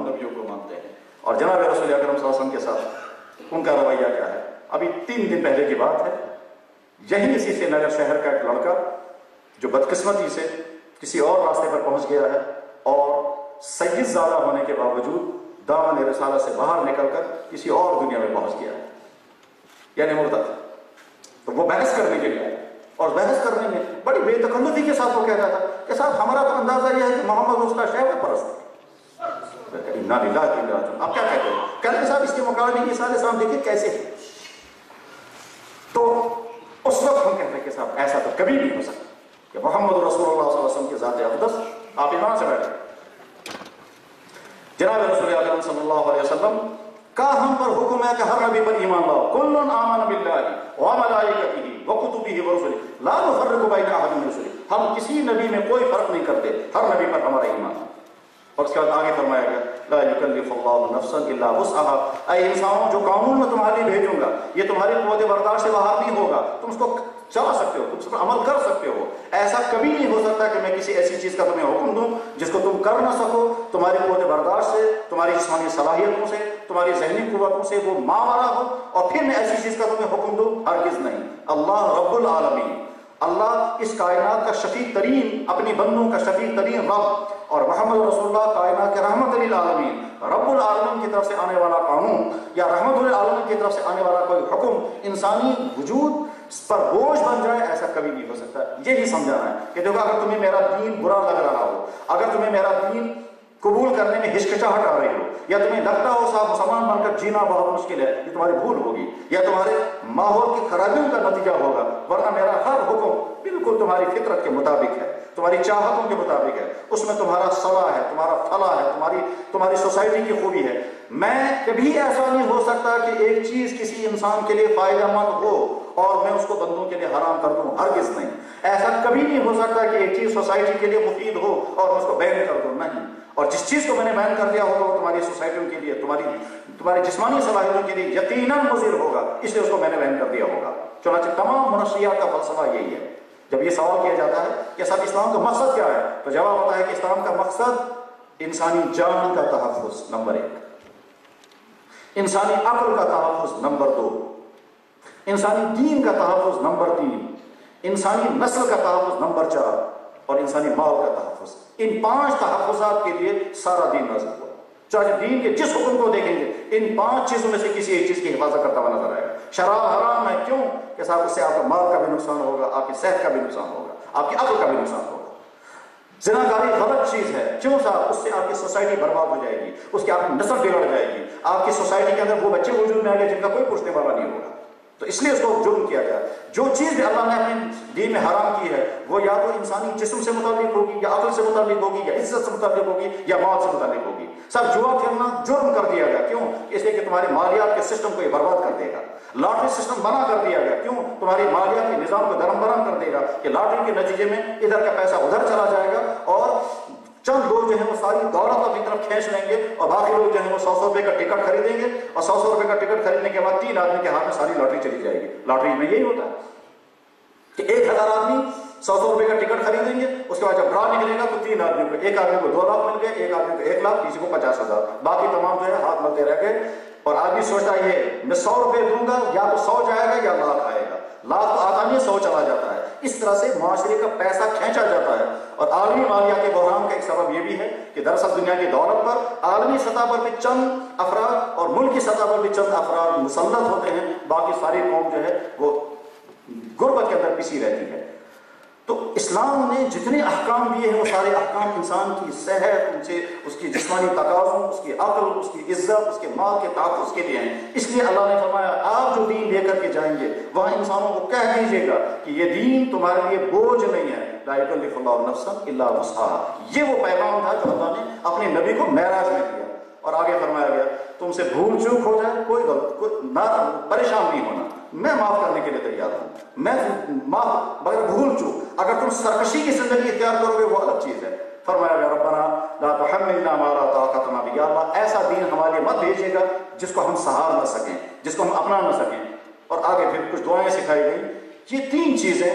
تمام نبیوں کو مانتے ہیں. اور جناب رسول اکرم صلی اللہ علیہ وسلم کے ساتھ ان کا رویہ کیا ہے. ابھی 3 دن پہلے کی بات ہے, یہی اسی سے نگر شہر کا ایک لڑکا جو بدقسمتی سے کسی اور راستے پر پہنچ گیا ہے اور سید زادہ ہونے کے باوجود دامن رسالہ سے باہر نکل کر کسی اور دنیا میں پہنچ گیا ہے, یعنی مرتد. تو وہ بحث کرنے کے لیے, اور بحث کرنے میں بڑی بے تکلفی کے ساتھ وہ کہتا تھا کہ صاحب ہمارا تو اندازہ یہ ہے کہ محمد اس کا شیخ پرست ہے. آپ کیا کہتے ہیں؟ کہتے ہیں صاحب اس کے مقابلے میں عیسیٰ علیہ السلام دیکھیے کیسے ہے. تو اس وقت ہم کہتے ہیں کہ صاحب ایسا تو کبھی نہیں ہو سکتا کہ محمد رسول اللہ صلی اللہ علیہ وسلم کی ذات اقدس. آپ ایمان سے بیٹھے. جناب رسول اکرم صلی اللہ علیہ وسلم کا ہم پر حکم ہے کہ ہر نبی پر ایمان لاؤ. کل آمن باللہ وملائکتہ وکتبہ ورسلہ لا نفرق بین احد من رسلہ. ہم کسی نبی میں کوئی فرق نہیں کرتے, ہر نبی پر ہمارا ایمان ہے. اور اس کے بعد آگے فرمایا گیا لا یکلف اللہ نفسا الا وسعها. اے انسانوں, جو قانون میں تمہارے لیے بھیجوں گا یہ تمہاری قوت برداشت سے باہر نہیں ہوگا. تم اس کو چلا سکتے ہو, تم اس پر عمل کر سکتے ہو. ایسا کبھی نہیں ہو سکتا کہ میں کسی ایسی چیز کا تمہیں حکم دوں جس کو تم کر نہ سکو. تمہاری قوت برداشت سے, تمہاری جسمانی صلاحیتوں سے, تمہاری ذہنی قوتوں سے وہ ماورا ہو, اور پھر میں ایسی چیز کا تمہیں حکم دوں, ہرگز نہیں. اللہ رب العالمین, اللہ اس کائنات کا شفیع ترین, اپنی بندوں کا شفیع ترین رب, اور محمد رسول اللہ کائنات کے رحمت للعالمین, رب العالمین کی طرف سے آنے والا قانون یا رحمت للعالمین کی طرف سے آنے والا کوئی حکم انسانی وجود پر بوجھ بن جائے, ایسا کبھی نہیں ہو سکتا. یہی سمجھانا ہے کہ دیکھو اگر تمہیں میرا دین برا لگ رہا ہو, اگر تمہیں میرا دین قبول کرنے میں ہچکچاہٹ آ رہی ہو, یا تمہیں لگتا ہو صاحب مسلمان بن کر جینا بہت مشکل ہے, یہ تمہاری بھول ہوگی یا تمہارے ماحول کی خرابیوں کا نتیجہ ہوگا. ورنہ میرا ہر حکم بالکل تمہاری فطرت کے مطابق ہے, تمہاری چاہتوں کے مطابق ہے. اس میں تمہارا صلاح ہے, تمہارا فلاح ہے, تمہاری سوسائٹی کی خوبی ہے. میں کبھی ایسا نہیں ہو سکتا کہ ایک چیز کسی انسان کے لیے فائدہ مند ہو اور میں اس کو بندوں کے لیے حرام کر دوں, ہرگز نہیں. ایسا کبھی نہیں ہو سکتا کہ ایک چیز سوسائٹی کے لیے مفید ہو اور میں اس کو بین کر دوں, نہیں. اور جس چیز کو میں نے بیان کر دیا ہوگا وہ تمہاری سوسائٹیوں کے لیے, تمہاری جسمانی صلاحیتوں کے لیے یقیناً مضر ہوگا, اس لیے اس کو میں نے بیان کر دیا ہوگا. چنانچہ تمام منشیات کا فلسفہ یہی ہے. جب یہ سوال کیا جاتا ہے کہ سب اسلام کا مقصد کیا ہے, تو جواب ہوتا ہے کہ اسلام کا مقصد انسانی جان کا تحفظ نمبر 1, انسانی عقل کا تحفظ نمبر 2, انسانی دین کا تحفظ نمبر 3, انسانی نسل کا تحفظ نمبر 4, اور انسانی مال کا تحفظ. ان 5 تحفظات کے لیے سارا دین نازل ہوا. چاہے دین کے جس حکم کو دیکھیں گے ان 5 چیزوں میں سے کسی ایک چیز کی حفاظت کرتا ہوا نظر آئے گا. شراب حرام ہے, کیوں کہ صاحب اس سے آپ کا مال کا بھی نقصان ہوگا, آپ کی صحت کا بھی نقصان ہوگا, آپ کی عقل کا بھی نقصان ہوگا. زناکاری غلط چیز ہے, کیوں صاحب اس سے آپ کی سوسائٹی برباد ہو جائے گی, اس کی آپ کی نسل بگڑ جائے گی, آپ کی سوسائٹی کے اندر وہ بچے وجود میں آئیں گے جن کا کوئی پوچھنے والا نہیں ہوگا. تو اس لیے اس کو جرم کیا گیا. جو چیز بھی اللہ نے اپنے دین میں حرام کی ہے وہ یا تو انسانی جسم سے متعلق ہوگی, یا عقل سے متعلق ہوگی, یا عزت سے متعلق ہوگی, یا مال سے متعلق ہوگی. سب جوا کھیلنا جرم کر دیا گیا, کیوں؟ اس لیے کہ تمہارے مالیات کے سسٹم کو یہ برباد کر دے گا. لاٹری سسٹم بنا کر دیا گیا, کیوں؟ تمہاری مالیات کے نظام کو درم برہم کر دے گا کہ لاٹری کے نتیجے میں ادھر کا پیسہ ادھر چلا جائے گا, اور چند لوگ جو ہیں وہ ساری دولت اپنی طرف کھینچ لیں گے, اور باقی لوگ جو ہیں وہ 100 روپے کا ٹکٹ خریدیں گے, اور 100 روپے کا ٹکٹ خریدنے کے بعد 3 آدمی کے ہاتھ میں ساری لاٹری چلی جائے گی. لاٹری میں یہی ہوتا ہے کہ 1000 آدمی 100 روپے کا ٹکٹ خریدیں گے, اس کے بعد جب ڈرا نکلے گا تو 3 آدمیوں کو, ایک آدمی کو 2 لاکھ مل گئے, ایک آدمی کو 1 لاکھ, کسی کو 50,000, باقی تمام جو ہے ہاتھ ملتے رہ گئے. اور آدمی سوچتا ہے یہ میں 100 روپے دوں گا, یا تو 100 جائے گا یا لاکھ آئے گا. لاکھ تو آتا نہیں, 100 چلا جاتا ہے. اس طرح سے معاشرے کا پیسہ کھینچا جاتا ہے. اور عالمی مالیہ کے بحران کا ایک سبب یہ بھی ہے کہ دراصل دنیا کی دولت پر عالمی سطح پر بھی چند افراد اور ملک کی سطح پر بھی چند افراد مسلط ہوتے ہیں, باقی ساری قوم جو ہے وہ غربت کے اندر پسی رہتی ہے. تو اسلام نے جتنے احکام دیے ہیں وہ سارے احکام انسان کی صحت, ان سے اس کی جسمانی تقاضوں, اس کی عقل, اس کی عزت, اس کے مال کے تحفظ کے لیے ہیں. اس لیے اللہ نے فرمایا آپ جو دین لے کر کے جائیں گے وہاں انسانوں کو کہہ دیجیے گا کہ یہ دین تمہارے لیے بوجھ نہیں ہے. لا یکلف اللہ نفسا الا وسعها. یہ وہ پیغام تھا جو اللہ نے اپنے نبی کو معراج میں دیا. اور آگے فرمایا گیا تم سے بھول چوک ہو جائے کوئی غلط نہ پریشان نہیں ہونا, میں معاف کرنے کے لیے تیار ہوں. میں معاف مگر بھول چوک, اگر تم سرکشی کی زندگی اختیار کرو گے وہ الگ چیز ہے. فرمایا گیا ربنا لا تحملنا ما لا طاقت لنا به. یا اللہ ایسا دین ہمارے لیے مت بھیجیے گا جس کو ہم سہار نہ سکیں, جس کو ہم اپنا نہ سکیں. اور آگے پھر کچھ دعائیں سکھائی گئی. یہ 3 چیزیں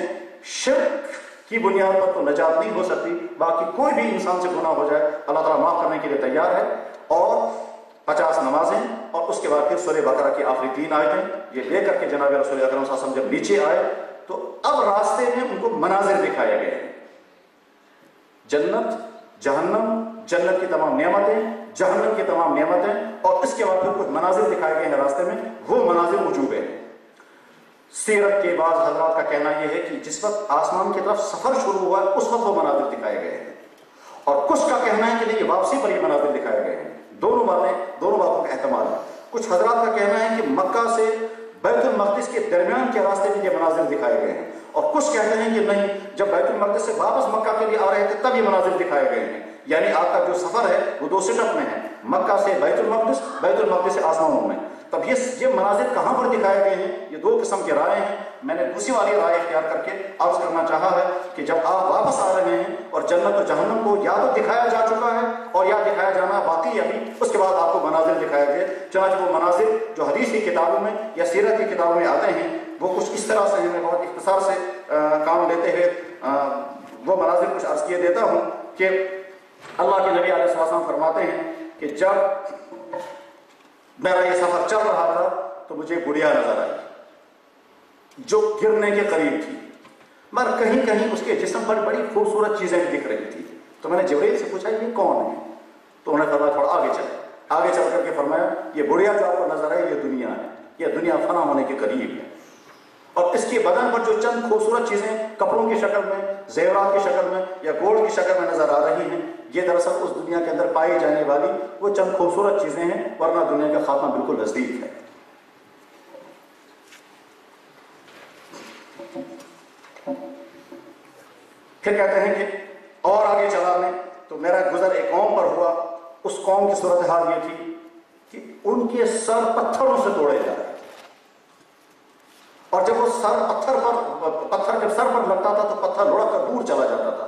شرک کی بنیاد پر تو نجات نہیں ہو سکتی, باقی کوئی بھی انسان سے گناہ ہو جائے اللہ تعالیٰ معاف کرنے کے لیے تیار ہے. اور 50 नमाजें, और उसके बाद फिर सूरह बकरा की आखिरी 3 आयतें ये लेकर के जनाब रसूल अकरम सल्लल्लाहु अलैहि वसल्लम जब नीचे आए तो अब रास्ते में उनको मनाजिर दिखाए गए हैं, जन्नत, जहन्नम, जन्नत की तमाम नेमतें, जहन्नम की तमाम नेमतें, और इसके बाद फिर कुछ मनाजिर दिखाए गए हैं रास्ते में, वो मनाजिर वजूब है। सीरत के बाद हजरात का कहना यह है कि जिस वक्त आसमान की तरफ सफर शुरू हुआ उस वक्त वो मनाजिर दिखाए गए हैं, और कुछ का कहना है कि नहीं वापसी पर ये मनाजिर दिखाए गए हैं। दोनों बातों का एहतमाल है। कुछ हजरात का कहना है कि मक्का से बैतुल मक़दिस के दरमियान के रास्ते में ये मनाजिर दिखाए गए हैं, और कुछ कहते हैं कि नहीं, जब बैतुल मक़दिस से वापस मक्का के लिए आ रहे थे तब ये मनाजिर दिखाए गए हैं। यानी आपका जो सफर है वो 2 सेटअप में है, मक्का से बैतुल मक़दिस से आसमानों में। तब ये मनाजिर कहाँ पर दिखाए गए हैं, ये 2 किस्म की राय हैं। मैंने दूसरी वाली राय इख्तियार करके अर्ज करना चाहा है कि जब आप वापस आ रहे हैं और जन्नत और जहन्नम को या तो दिखाया जा चुका है और या दिखाया जाना बाकी अभी, उसके बाद आपको मनाजिर दिखाए गए। चनांचे वो मनाजिर जो हदीस की किताबों में या सीरत की किताबों में आते हैं वो कुछ इस तरह से हैं, मैं बहुत इख्तिसार से काम लेते हुए वो मनाजिर कुछ अर्ज किए देता हूँ कि अल्लाह के नबी अलैहि सल्लम फरमाते हैं कि जब मेरा ये सफर चल रहा था तो मुझे गुड़िया नजर आई जो गिरने के करीब थी, मगर कहीं कहीं उसके जिस्म पर बड़ी खूबसूरत चीजें भी दिख रही थी। तो मैंने जिब्रील से पूछा ये कौन है, तो उन्होंने फरमाया थोड़ा आगे चल करके फरमाया ये गुड़िया जो आपको नजर आई ये दुनिया है, ये दुनिया फना होने के करीब है, और इसके बदन पर जो चंद खूबसूरत चीजें कपड़ों की शक्ल में, जेवरात की शक्ल में या गोल्ड की शक्ल में नजर आ रही हैं, ये दरअसल उस दुनिया के अंदर पाई जाने वाली वो चंद खूबसूरत चीजें हैं, वरना दुनिया का खात्मा बिल्कुल नजदीक है। फिर कहते हैं कि और आगे चला मैं तो मेरा गुजर एक कौम पर हुआ, उस कौम की सूरत हाल ये थी कि उनके सर पत्थरों से तोड़े जा रहे, और जब वो सर पत्थर जब सर पर लगता था तो पत्थर लुढ़क कर दूर चला जाता था।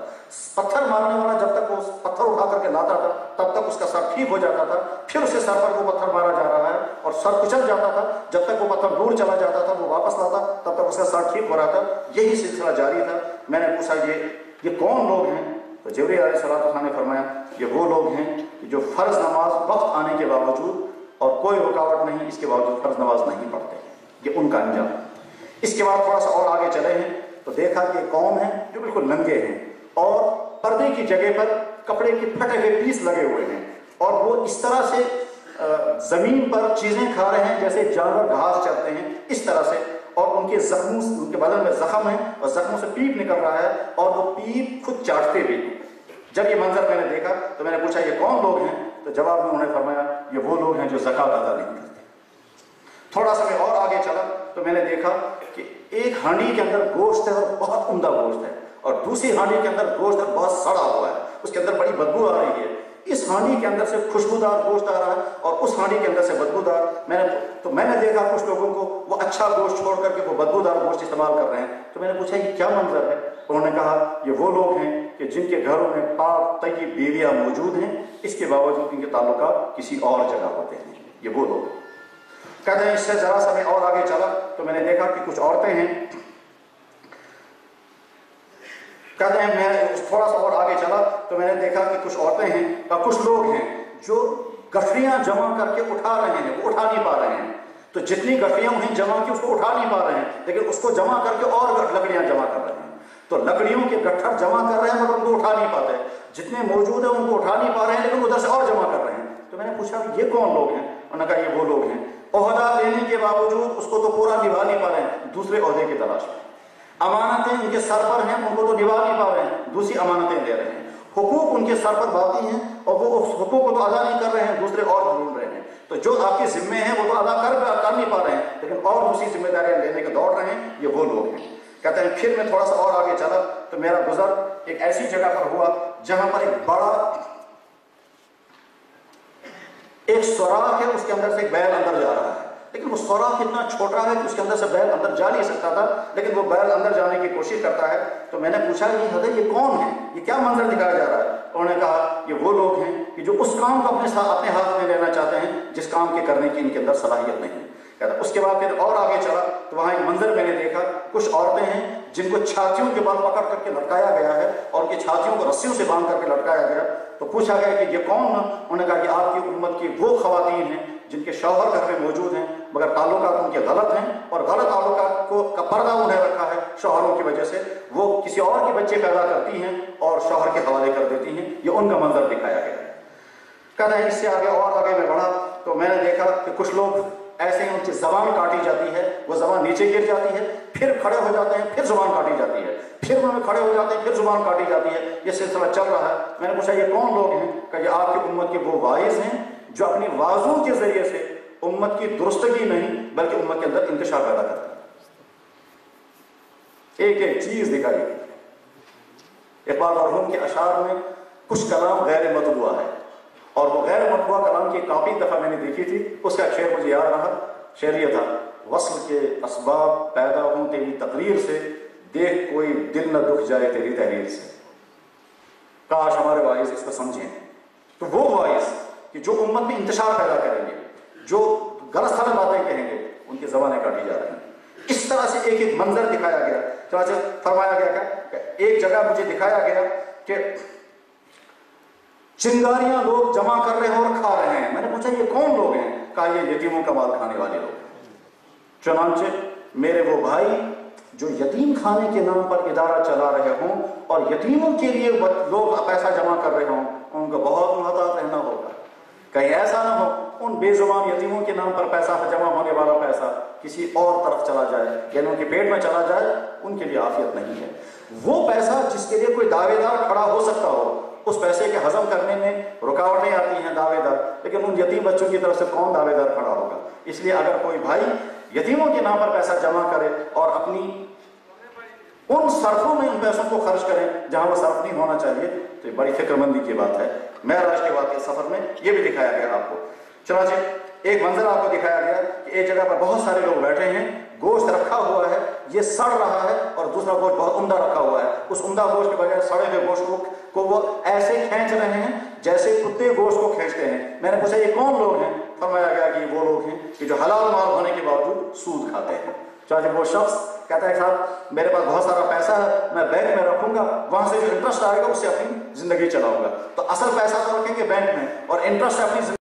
पत्थर मारने वाला जब तक वो पत्थर उठा करके लाता था तब तक उसका सर ठीक हो जाता था, फिर उसके सर पर वो पत्थर मारा जा रहा है और सर कुचल जाता था, जब तक वो पत्थर दूर चला जाता था वो वापस लाता तब तक उसका सर ठीक हो रहा था। यही सिलसिला जारी था। मैंने पूछा ये कौन लोग हैं, तो जिब्रील अलैहिस्सलाम ने फरमाया ये वो लोग हैं कि जो फर्ज नमाज वक्त आने के बावजूद और कोई रुकावट नहीं इसके बावजूद फर्ज नमाज नहीं पढ़ते, ये उनका अंजाम। इसके बाद थोड़ा सा और आगे चले हैं तो देखा कि कौम है जो बिल्कुल नंगे हैं और पर्दे की जगह पर कपड़े के फटे हुए पीस लगे हुए हैं, और वो इस तरह से जमीन पर चीजें खा रहे हैं जैसे जानवर घास चरते हैं, इस तरह से, और उनके बदन में जख्म है और जख्मों से पीप निकल रहा है और वो पीप खुद चाटते भी हैं। जब ये मंजर मैंने देखा तो मैंने पूछा ये कौन लोग हैं, तो जवाब में उन्होंने फरमाया ये वो लोग हैं जो ज़कात अदा नहीं करते। थोड़ा सा मैं और आगे चला तो मैंने देखा कि एक हांडी के अंदर गोश्त है और बहुत उम्दा गोश्त है, और दूसरी हांडी के अंदर गोश्त है बहुत सड़ा हुआ है, उसके अंदर बड़ी बदबू आ रही है। इस हांडी के अंदर से खुशबूदार गोश्त आ रहा है और उस हांडी के अंदर से बदबूदार। मैंने देखा कुछ लोगों को वो अच्छा गोश्त छोड़ करके वो बदबूदार गोश्त इस्तेमाल कर रहे हैं। तो मैंने पूछा ये क्या मंजर है, उन्होंने कहा ये वो लोग हैं कि जिनके घरों में पाक तय्यब बीवियां मौजूद हैं, इसके बावजूद इनके ताल्लुकात किसी और जगह होते हैं, ये वो लोग। कहते हैं इससे जरा सा मैं और आगे चला तो मैंने देखा कि कुछ औरतें हैं, कहते हैं मैं थोड़ा सा और आगे चला तो मैंने देखा कि कुछ औरतें हैं और कुछ लोग हैं जो गठरियां जमा करके उठा रहे हैं, वो उठा नहीं पा रहे हैं। तो जितनी गठरियां उन्हें जमा की उसको उठा नहीं पा रहे हैं, लेकिन उसको जमा करके और लकड़ियां जमा कर रहे हैं। तो लकड़ियों के गट्ठर जमा कर रहे हैं मगर उनको उठा नहीं पाते, जितने मौजूद है उनको उठा नहीं पा रहे हैं लेकिन उधर से और जमा कर रहे हैं। तो मैंने पूछा ये कौन लोग हैं, उन्होंने कहा ये वो लोग हैं ओहदा लेने के बावजूद उसको तो पूरा निभा नहीं पा रहे हैं, दूसरे ओहदे की तलाश में। अमानतें उनके सर पर हैं, उनको तो निभा नहीं पा रहे हैं, दूसरी अमानतें दे रहे हैं। हुकूक उनके सर पर बाकी हैं और वो उस हुकूक को तो अदा नहीं कर रहे हैं, दूसरे और ढूंढ रहे हैं। तो जो आपके जिम्मे हैं वो तो अदा कर नहीं पा रहे हैं, लेकिन और दूसरी जिम्मेदारियां लेने के दौड़ रहे हैं, ये वो लोग हैं। कहते हैं फिर मैं थोड़ा सा और आगे चला तो मेरा गुजर एक ऐसी जगह पर हुआ जहां पर एक बड़ा एक सुराख है, उसके अंदर से एक बैल अंदर जा रहा है, लेकिन वो सुराख इतना छोटा है कि उसके अंदर से बैल अंदर जा नहीं सकता था, लेकिन वो बैल अंदर जाने की कोशिश करता है। तो मैंने पूछा ये कौन है, ये क्या मंजर दिखाया जा रहा है। उन्होंने कहा ये वो लोग हैं कि जो उस काम को अपने हाथ में लेना चाहते हैं जिस काम के करने की इनके अंदर सलाहियत नहीं है। उसके बाद फिर और आगे चला तो वहां एक मंजर मैंने देखा, कुछ औरतें हैं जिनको छातियों के बल पकड़ करके लटकाया गया है और उनकी छातियों को रस्सियों से बांध करके लटकाया गया। तो पूछा गया कि ये कौन? उन्होंने कहा कि आपकी उम्मत की वो खवातीन हैं जिनके शौहर घर में मौजूद हैं मगर ताल्लुकात उनके गलत हैं और गलत ताल्लुकात को का पर्दा उन्हें रखा है शौहरों की वजह से, वो किसी और के बच्चे पैदा करती हैं और शौहर के हवाले कर देती हैं। ये उनका मंजर दिखाया गया। कहता है इससे आगे और आगे मैं बढ़ा तो मैंने देखा कि कुछ लोग ऐसे ही उनकी जबान काटी जाती है, वो जबान नीचे गिर जाती है, फिर खड़े हो जाते हैं, फिर जुबान काटी जाती है, फिर उन्होंने खड़े हो जाते हैं, फिर जुबान काटी जाती है। ये सिलसिला चल रहा है। मैंने पूछा ये कौन लोग हैं? कि ये आपकी उम्मत के वो वाइज हैं जो अपनी वाजों के जरिए से उम्मत की दुरुस्तगी नहीं बल्कि उम्मत के अंदर इंतशार पैदा करते हैं। एक एक चीज दिखाई गई। इकबाल मरहूम के अशार में कुछ कलाम गैर मतबूआ है और वो गैर मतबूआ कलाम की काफी दफा मैंने देखी थी। उसका शेर मुझे याद रहा। शेर ये था, वस्ल के असबाब पैदा हों तेरी तकरीर से, देख कोई दिल न दुख जाए तेरी तहरीर से। काश हमारे वाइस इसको समझें। तो वो वाइस कि जो उम्मत में इंतशार पैदा करेंगे, जो गलत सलत बातें कहेंगे, उनकी ज़बानें काटी जा रही हैं। इस तरह से एक एक मंजर दिखाया गया। चनाचे फरमाया गया क्या, एक जगह मुझे दिखाया गया कि चिंगारियां लोग जमा कर रहे हैं और खा रहे हैं। मैंने पूछा ये कौन लोग हैं? कहा ये यतीमों का माल खाने वाले लोग। चुनांचे मेरे वो भाई जो यतीम खाने के नाम पर इदारा चला रहे हों और यतीमों के लिए लोग पैसा जमा कर रहे हों, उनको बहुत मुहतात रहना होगा। कहीं ऐसा ना हो उन बेजुबान यतीमों के नाम पर पैसा जमा होने वाला पैसा किसी और तरफ चला जाए, यानी उनके पेट में चला जाए, उनके लिए आफियत नहीं है। वो पैसा जिसके लिए कोई दावेदार खड़ा हो सकता हो, उस पैसे के हजम करने में रुकावटें आती हैं दावेदार, लेकिन उन यतीम बच्चों की तरफ से कौन दावेदार खड़ा होगा? इसलिए अगर कोई भाई यतीमों के नाम पर पैसा जमा करे और अपनी उन सरफों में उन पैसों को खर्च करें जहां वो सर्फ नहीं होना चाहिए, तो ये बड़ी फिक्रमंदी की बात है। मेराज के बाद के सफर में ये भी दिखाया गया आपको। चनाचे एक मंजर आपको दिखाया गया कि एक जगह पर बहुत सारे लोग बैठे हैं, गोश्त रखा हुआ है, ये सड़ रहा है और दूसरा गोश्त बहुत उम्दा रखा हुआ है। उस उम्दा गोश्त के बजाय सड़े हुए गोश्त को वो ऐसे खींच रहे हैं जैसे कुत्ते गोश्त को खींचते हैं। मैंने पूछा ये कौन लोग हैं? फरमाया गया कि वो लोग हैं कि जो हलाल माल होने के बावजूद सूद खाते हैं। चाहे वो शख्स कहता है साहब मेरे पास बहुत सारा पैसा है, मैं बैंक में रखूंगा, वहां से जो इंटरेस्ट आएगा उससे अपनी जिंदगी चलाऊंगा। तो असल पैसा तो रखेंगे बैंक में और इंटरेस्ट अपनी